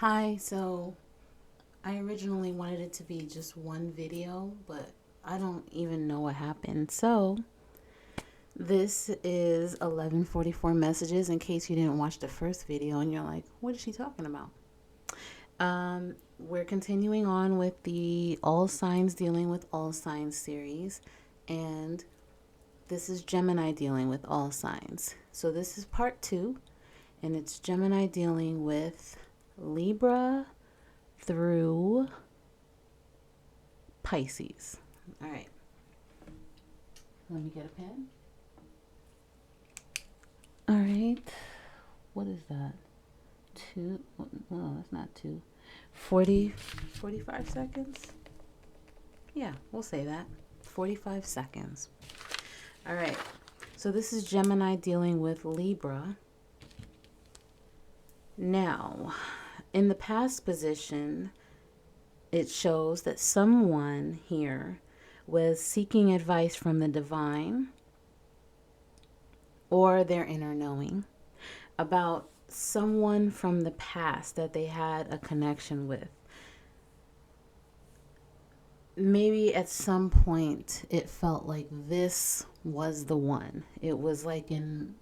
Hi, so I originally wanted it to be just one video, but I don't even know what happened. So this is 11:44 messages in case you didn't watch the first video and you're like, what is she talking about? We're continuing on with the All Signs Dealing with All Signs series, and this is Gemini dealing with all signs. So this is part two, and it's Gemini dealing with Libra through Pisces. All right. Let me get a pen. All right. What is that? Two. No, that's not two. 45 seconds? Yeah, we'll say that. 45 seconds. All right. So this is Gemini dealing with Libra. Now, in the past position, it shows that someone here was seeking advice from the divine or their inner knowing about someone from the past that they had a connection with. Maybe at some point it felt like this was the one. It was like an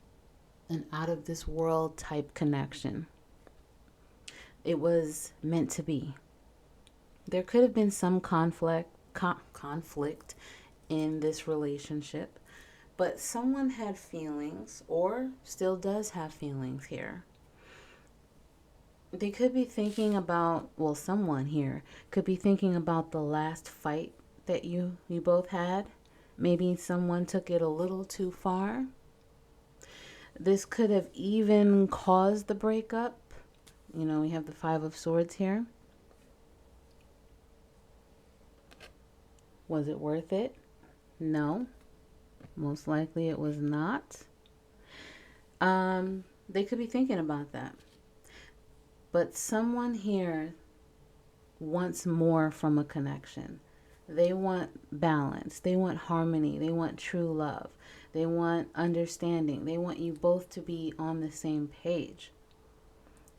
out of this world type connection. It was meant to be. There could have been some conflict in this relationship, but someone had feelings or still does have feelings here. They could be thinking about, well, someone here could be thinking about the last fight that you both had. Maybe someone took it a little too far. This could have even caused the breakup. You know, we have the Five of Swords here. Was it worth it? No. Most likely it was not. They could be thinking about that. But someone here wants more from a connection. They want balance. They want harmony. They want true love. They want understanding. They want you both to be on the same page.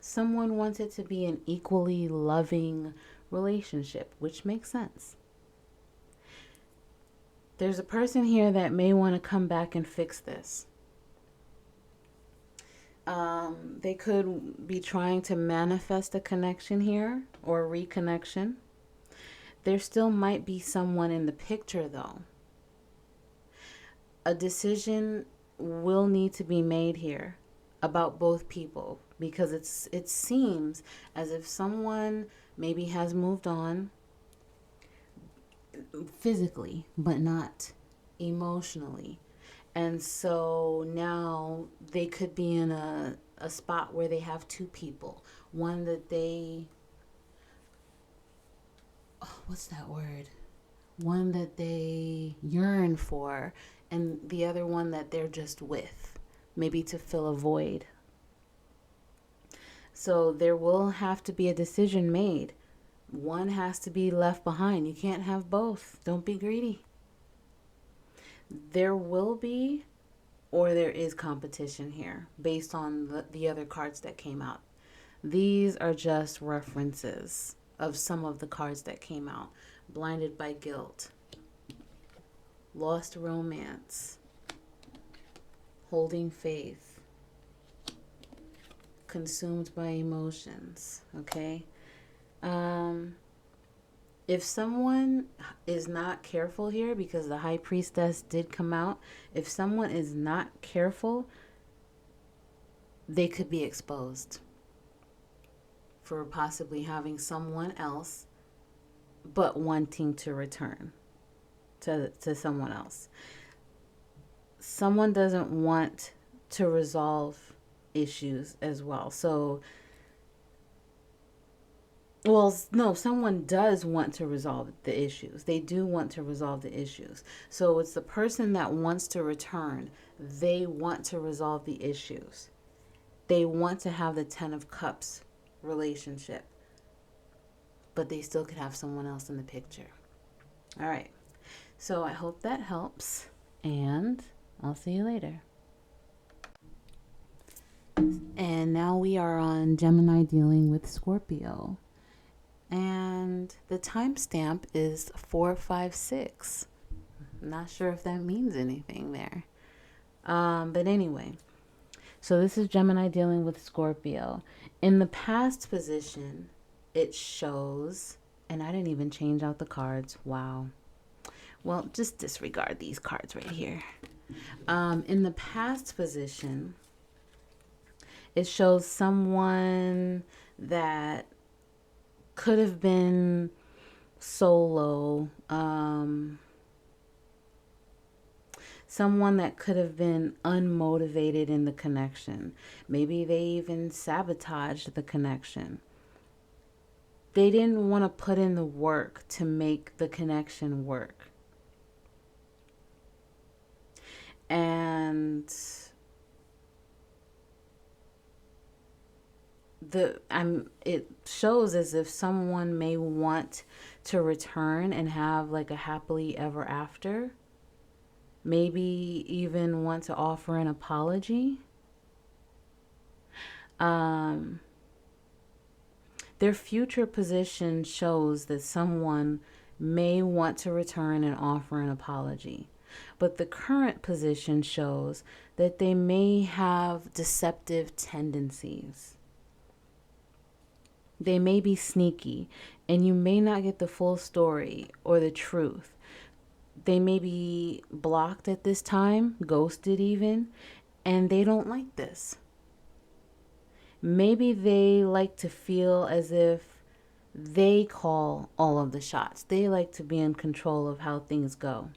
Someone wants it to be an equally loving relationship, which makes sense. There's a person here that may want to come back and fix this. They could be trying to manifest a connection here or a reconnection. There still might be someone in the picture, though. A decision will need to be made here about both people because it seems as if someone maybe has moved on physically, but not emotionally. And so now they could be in a spot where they have two people. One that they, what's that word? One that they yearn for, and the other one that they're just with, maybe to fill a void. So there will have to be a decision made. One has to be left behind. You can't have both. Don't be greedy. There will be, or there is competition here based on the other cards that came out. These are just references of some of the cards that came out. Blinded by guilt, lost romance, holding faith, consumed by emotions, okay? If someone is not careful here, because the High Priestess did come out, if someone is not careful, they could be exposed for possibly having someone else, but wanting to return to someone else. Someone doesn't want to resolve issues as well. So, well, no, someone does want to resolve the issues. They do want to resolve the issues. So it's the person that wants to return. They want to resolve the issues. They want to have the Ten of Cups relationship. But they still could have someone else in the picture. All right. So I hope that helps. And I'll see you later. And And now we are on Gemini dealing with Scorpio. And the timestamp is 456. Not sure if that means anything there. But anyway, so this is Gemini dealing with Scorpio. In the past position, it shows, and I didn't even change out the cards. Wow. Well, just disregard these cards right here. In the past position, it shows someone that could have been solo, someone that could have been unmotivated in the connection. Maybe they even sabotaged the connection. They didn't want to put in the work to make the connection work. And it shows as if someone may want to return and have like a happily ever after. Maybe even want to offer an apology. Their future position shows that someone may want to return and offer an apology. But the current position shows that they may have deceptive tendencies. They may be sneaky, and you may not get the full story or the truth. They may be blocked at this time, ghosted even, and they don't like this. Maybe they like to feel as if they call all of the shots. They like to be in control of how things go.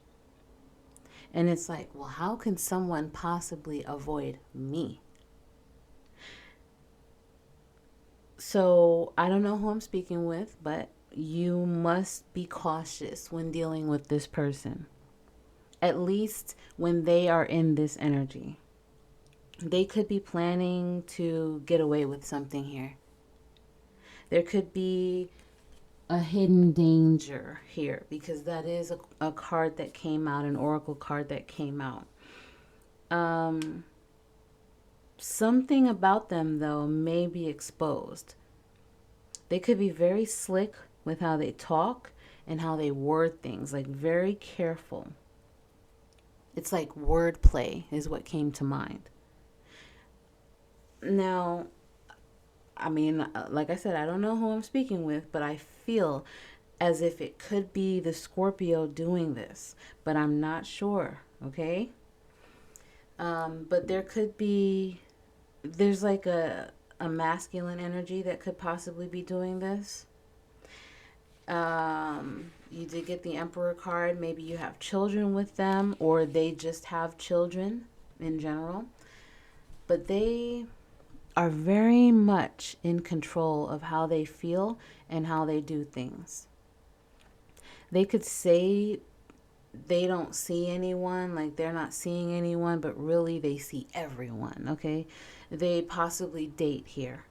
And it's like, well, how can someone possibly avoid me? So I don't know who I'm speaking with, but you must be cautious when dealing with this person. At least when they are in this energy. They could be planning to get away with something here. There could be a hidden danger here, because that is a card that came out, an oracle card that came out. Something about them, though, may be exposed. They could be very slick with how they talk and how they word things, like very careful. It's like wordplay is what came to mind. Now, I mean, like I said, I don't know who I'm speaking with, but I feel as if it could be the Scorpio doing this, but I'm not sure, okay? But there's like a masculine energy that could possibly be doing this. You did get the Emperor card. Maybe you have children with them, or they just have children in general. But they are very much in control of how they feel and how they do things. They could say they don't see anyone, like they're not seeing anyone, but really they see everyone, okay? They possibly date here.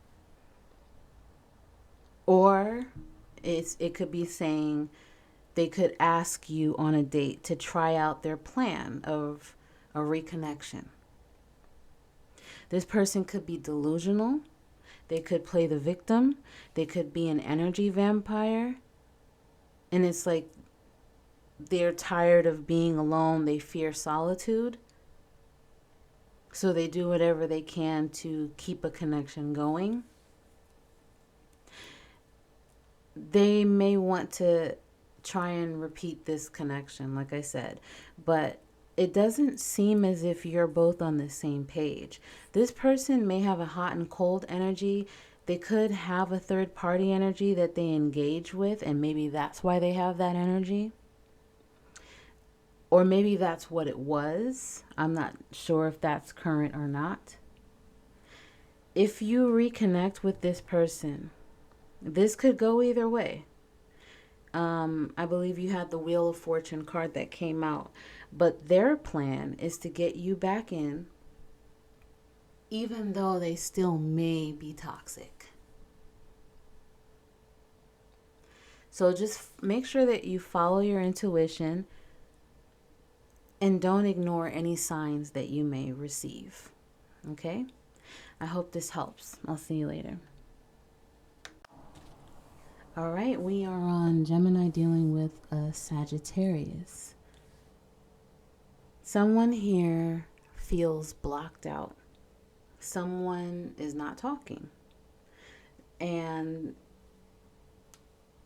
Or it could be saying they could ask you on a date to try out their plan of a reconnection. This person could be delusional. They could play the victim. They could be an energy vampire. And it's like they're tired of being alone. They fear solitude. So they do whatever they can to keep a connection going. They may want to try and repeat this connection, like I said, but it doesn't seem as if you're both on the same page. This person may have a hot and cold energy. They could have a third party energy that they engage with, and maybe that's why they have that energy. Or maybe that's what it was. I'm not sure if that's current or not. If you reconnect with this person, this could go either way. I believe you had the Wheel of Fortune card that came out. But their plan is to get you back in, even though they still may be toxic. So just make sure that you follow your intuition and don't ignore any signs that you may receive. Okay? I hope this helps. I'll see you later. All right, we are on Gemini dealing with a Sagittarius. Someone here feels blocked out. Someone is not talking. And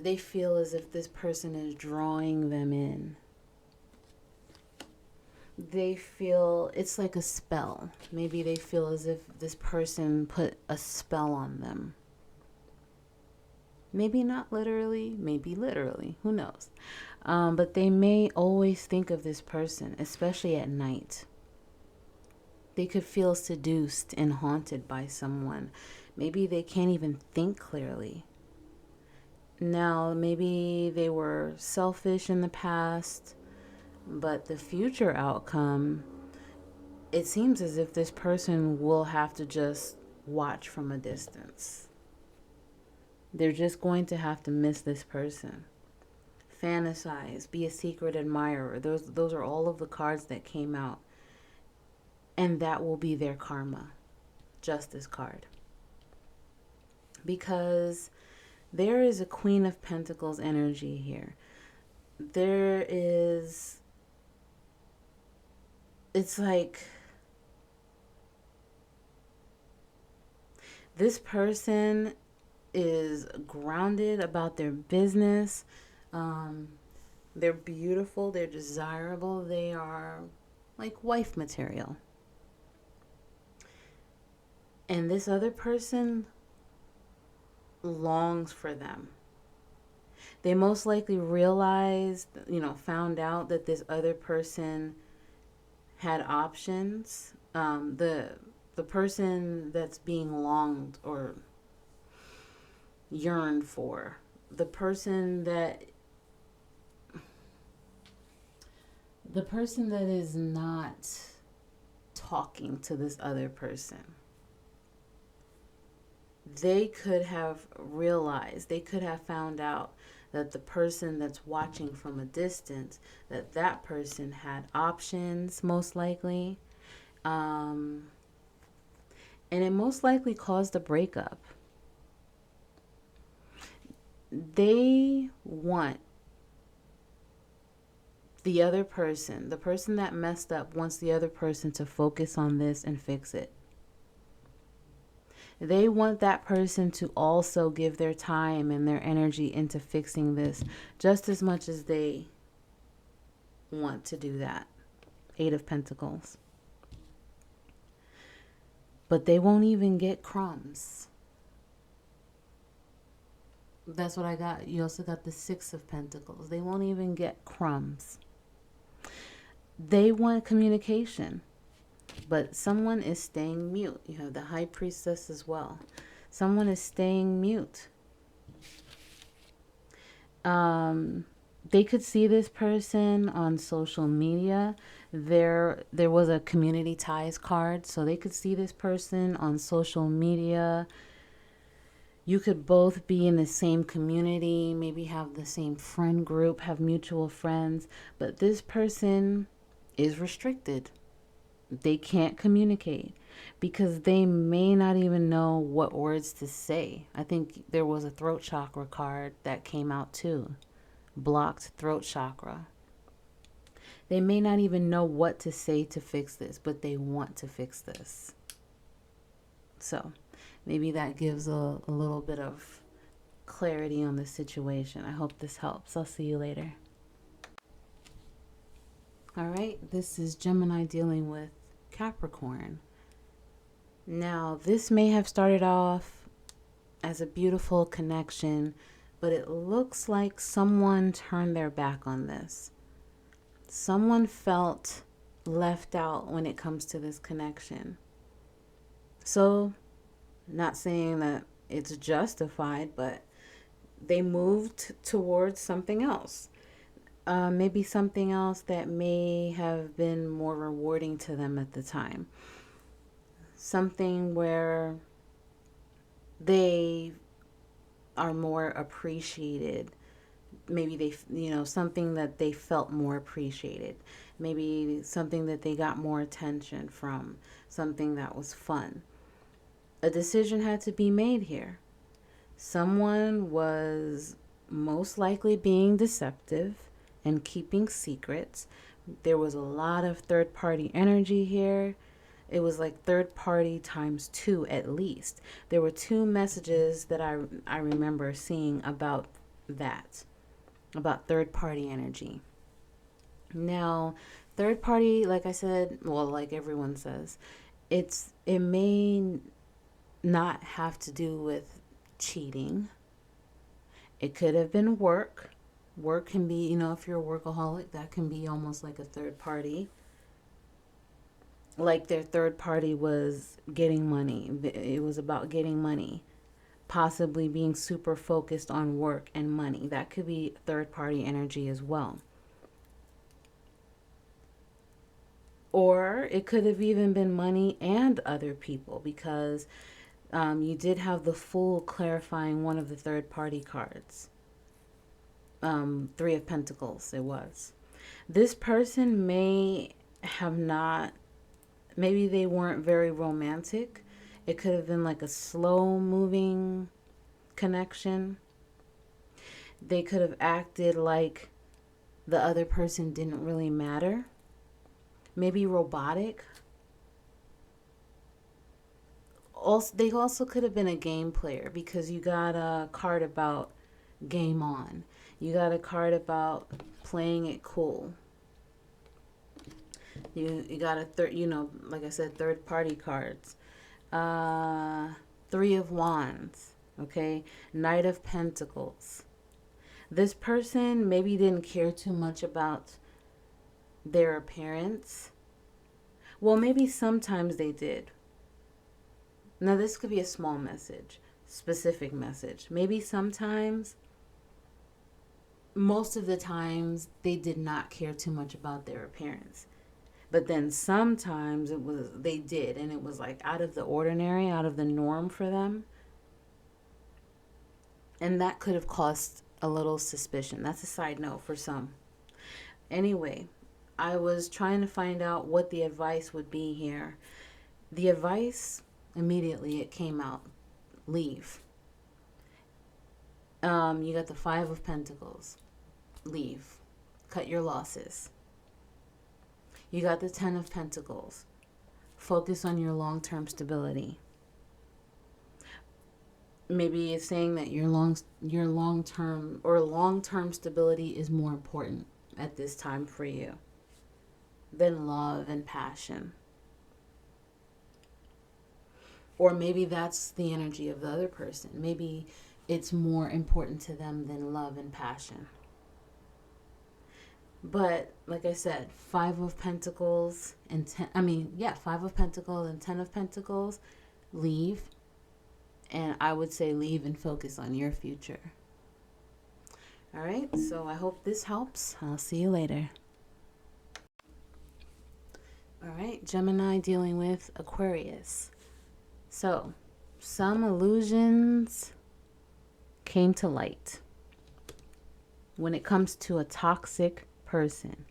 they feel as if this person is drawing them in. They feel it's like a spell. Maybe they feel as if this person put a spell on them. Maybe not literally, maybe literally, who knows? But they may always think of this person, especially at night. They could feel seduced and haunted by someone. Maybe they can't even think clearly. Now, maybe they were selfish in the past, but the future outcome, it seems as if this person will have to just watch from a distance. They're just going to have to miss this person. Fantasize, be a secret admirer. Those are all of the cards that came out. And that will be their karma. Justice card. Because there is a Queen of Pentacles energy here. It's like this person is grounded about their business. They're beautiful, they're desirable, they are like wife material. And this other person longs for them. They most likely realized, found out that this other person had options. The person that's being longed or yearned for, the person that is not talking to this other person, they could have realized, they could have found out that the person that's watching from a distance, that person had options, most likely. And it most likely caused a breakup. They want the other person, the person that messed up, wants the other person to focus on this and fix it. They want that person to also give their time and their energy into fixing this just as much as they want to do that. 8 of Pentacles. But they won't even get crumbs. That's what I got. You also got the 6 of Pentacles. They won't even get crumbs. They want communication. But someone is staying mute. You have the High Priestess as well. Someone is staying mute. They could see this person on social media. There was a community ties card. So they could see this person on social media. You could both be in the same community, maybe have the same friend group, have mutual friends. But this person is restricted. They can't communicate because they may not even know what words to say. I think there was a throat chakra card that came out too. Blocked throat chakra. They may not even know what to say to fix this, but they want to fix this. So maybe that gives a little bit of clarity on the situation. I hope this helps. I'll see you later. All right, this is Gemini dealing with Capricorn. Now, this may have started off as a beautiful connection, but it looks like someone turned their back on this. Someone felt left out when it comes to this connection. So, not saying that it's justified, but they moved towards something else. Maybe something else that may have been more rewarding to them at the time. Something where they are more appreciated. Maybe they, something that they felt more appreciated. Maybe something that they got more attention from. Something that was fun. A decision had to be made here. Someone was most likely being deceptive and keeping secrets. There was a lot of third party energy here. It was like third party times two at least. There were two messages that I remember seeing about that, about third party energy. Now, third party, like I said, well, like everyone says, it may not have to do with cheating. It could have been work. Work can be, if you're a workaholic, that can be almost like a third party. Like their third party was getting money. It was about getting money, possibly being super focused on work and money. That could be third party energy as well. Or it could have even been money and other people, because you did have the Fool clarifying one of the third party cards. Three of Pentacles, it was. This person may have not, maybe they weren't very romantic. It could have been like a slow moving connection. They could have acted like the other person didn't really matter. Maybe robotic. Also, they also could have been a game player, because you got a card about game on. You got a card about playing it cool. You got a like I said, third party cards. Three of Wands. Okay, Knight of Pentacles. This person maybe didn't care too much about their appearance. Well, maybe sometimes they did. Now, this could be a small message, specific message. Maybe sometimes, most of the times, they did not care too much about their appearance. But then sometimes they did, and it was like out of the ordinary, out of the norm for them. And that could have caused a little suspicion. That's a side note for some. Anyway, I was trying to find out what the advice would be here. The advice, immediately it came out: leave. You got the Five of Pentacles. Leave. Cut your losses. You got the Ten of Pentacles. Focus on your long-term stability. Maybe it's saying that your long-term stability is more important at this time for you than love and passion. Or maybe that's the energy of the other person. Maybe it's more important to them than love and passion. But like I said, Five of Pentacles and Five of Pentacles and Ten of Pentacles, leave. And I would say leave and focus on your future. All right, so I hope this helps. I'll see you later. All right, Gemini dealing with Aquarius. So, some illusions came to light when it comes to a toxic person.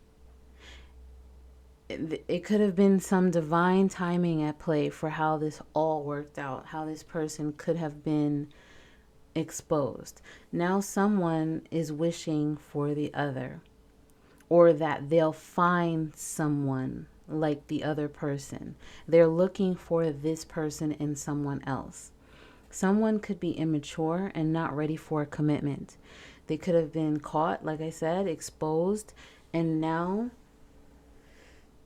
It could have been some divine timing at play for how this all worked out, how this person could have been exposed. Now someone is wishing for the other, or that they'll find someone like the other person. They're looking for this person in someone else. Someone could be immature and not ready for a commitment. They could have been caught, like I said, exposed, and now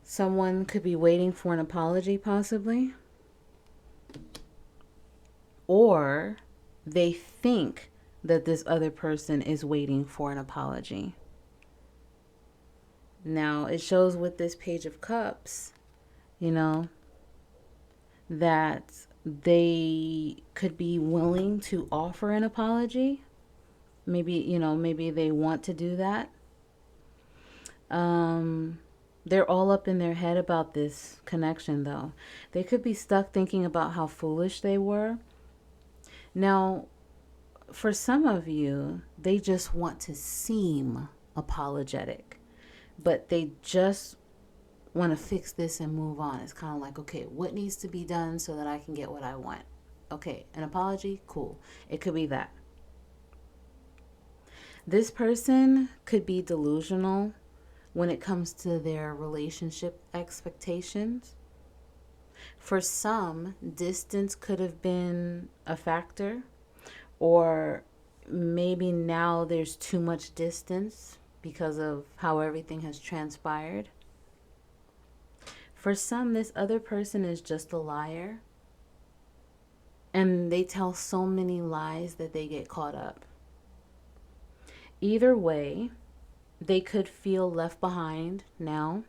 someone could be waiting for an apology, possibly. Or they think that this other person is waiting for an apology. Now, it shows with this Page of Cups, that they could be willing to offer an apology. Maybe they want to do that. They're all up in their head about this connection, though. They could be stuck thinking about how foolish they were. Now, for some of you, they just want to seem apologetic, but they just want to fix this and move on. It's kind of like, okay, what needs to be done so that I can get what I want? Okay, an apology, cool. It could be that. This person could be delusional when it comes to their relationship expectations. For some, distance could have been a factor, or maybe now there's too much distance because of how everything has transpired. For some, this other person is just a liar, and they tell so many lies that they get caught up. Either way, they could feel left behind now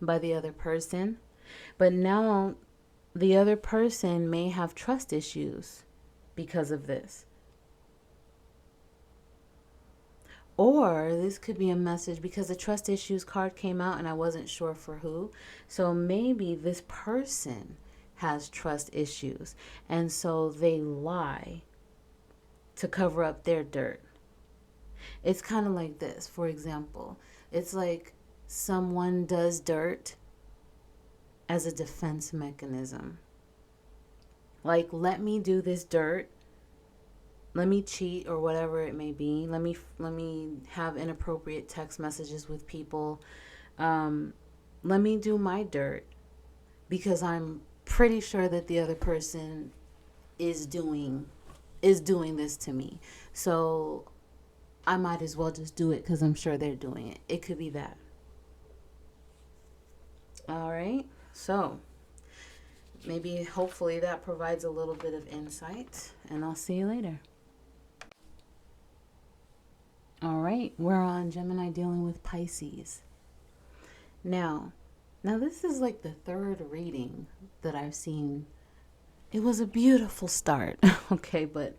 by the other person, but now the other person may have trust issues because of this. Or this could be a message because the trust issues card came out and I wasn't sure for who. So maybe this person has trust issues and so they lie to cover up their dirt. It's kind of like this. For example, it's like someone does dirt as a defense mechanism. Like, let me do this dirt. Let me cheat or whatever it may be. Let me have inappropriate text messages with people. Let me do my dirt because I'm pretty sure that the other person is doing this to me. So I might as well just do it because I'm sure they're doing it. It could be that. All right. So maybe hopefully that provides a little bit of insight, and I'll see you later. All right, we're on Gemini dealing with Pisces. Now this is like the third reading that I've seen. It was a beautiful start. Okay, but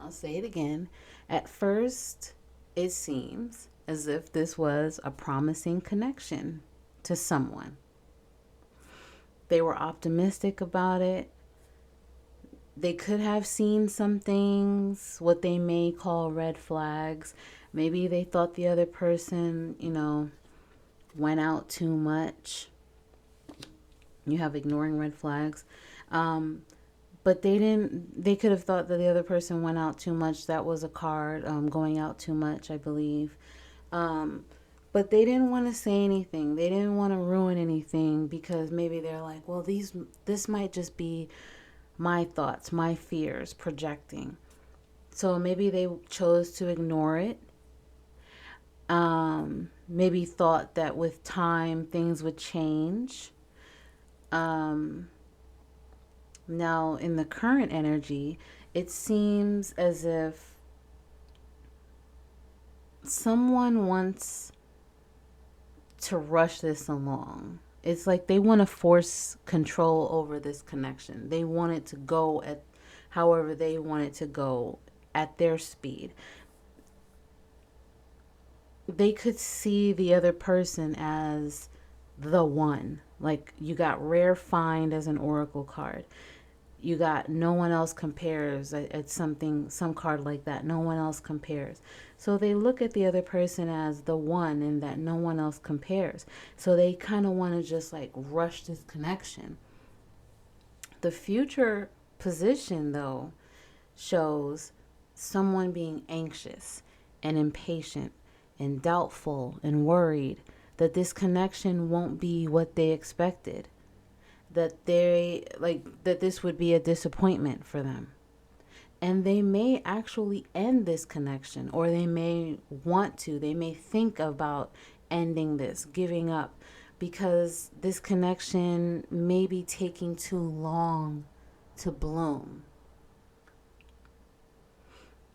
I'll say it again. At first, it seems as if this was a promising connection to someone. They were optimistic about it. They could have seen some things, what they may call red flags. Maybe they thought the other person, went out too much. You have ignoring red flags. But they could have thought that the other person went out too much. That was a card, going out too much, I believe. But they didn't want to say anything. They didn't want to ruin anything because maybe they're like, well, this might just be my thoughts, my fears projecting. So maybe they chose to ignore it. Maybe thought that with time things would change. Now, in the current energy, it seems as if someone wants to rush this along. It's like they want to force control over this connection. They want it to go at however they want it to go at their speed. They could see the other person as the one. Like, you got rare find as an oracle card. You got no one else compares at something, some card like that. No one else compares. So they look at the other person as the one and that no one else compares. So they kind of want to just like rush this connection. The future position, though, shows someone being anxious and impatient and doubtful and worried that this connection won't be what they expected. That this would be a disappointment for them. And they may actually end this connection, or they may think about ending this, giving up, because this connection may be taking too long to bloom.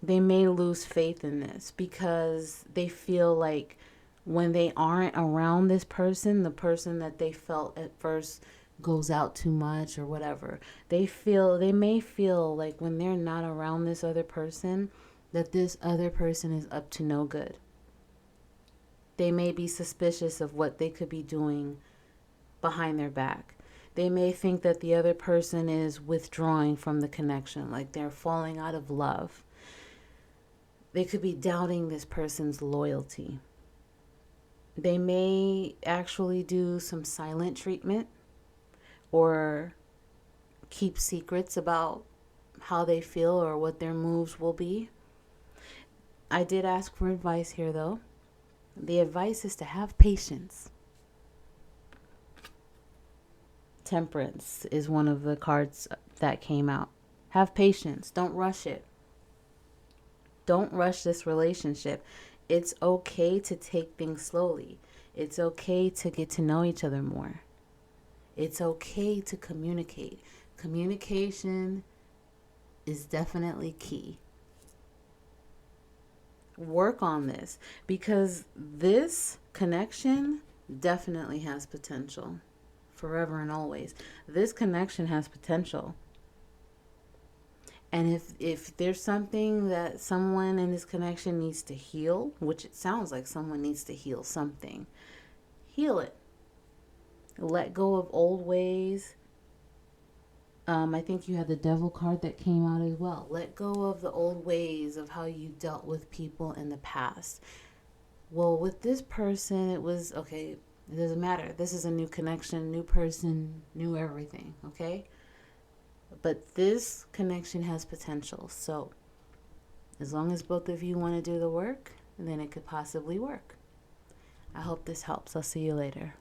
They may lose faith in this because they feel like when they aren't around this person, the person that they felt at first goes out too much or whatever. They may feel like when they're not around this other person, that this other person is up to no good. They may be suspicious of what they could be doing behind their back. They may think that the other person is withdrawing from the connection, like they're falling out of love. They could be doubting this person's loyalty. They may actually do some silent treatment or keep secrets about how they feel or what their moves will be. I did ask for advice here, though. The advice is to have patience. Temperance is one of the cards that came out. Have patience. Don't rush it. Don't rush this relationship. It's okay to take things slowly. It's okay to get to know each other more. It's okay to communicate. Communication is definitely key. Work on this because this connection definitely has potential. Forever and always. This connection has potential. And if there's something that someone in this connection needs to heal, which it sounds like someone needs to heal something, heal it. Let go of old ways. I think you had the devil card that came out as well. Let go of the old ways of how you dealt with people in the past. Well, with this person, it was okay. It doesn't matter. This is a new connection, new person, new everything. Okay. But this connection has potential. So as long as both of you want to do the work, then it could possibly work. I hope this helps. I'll see you later.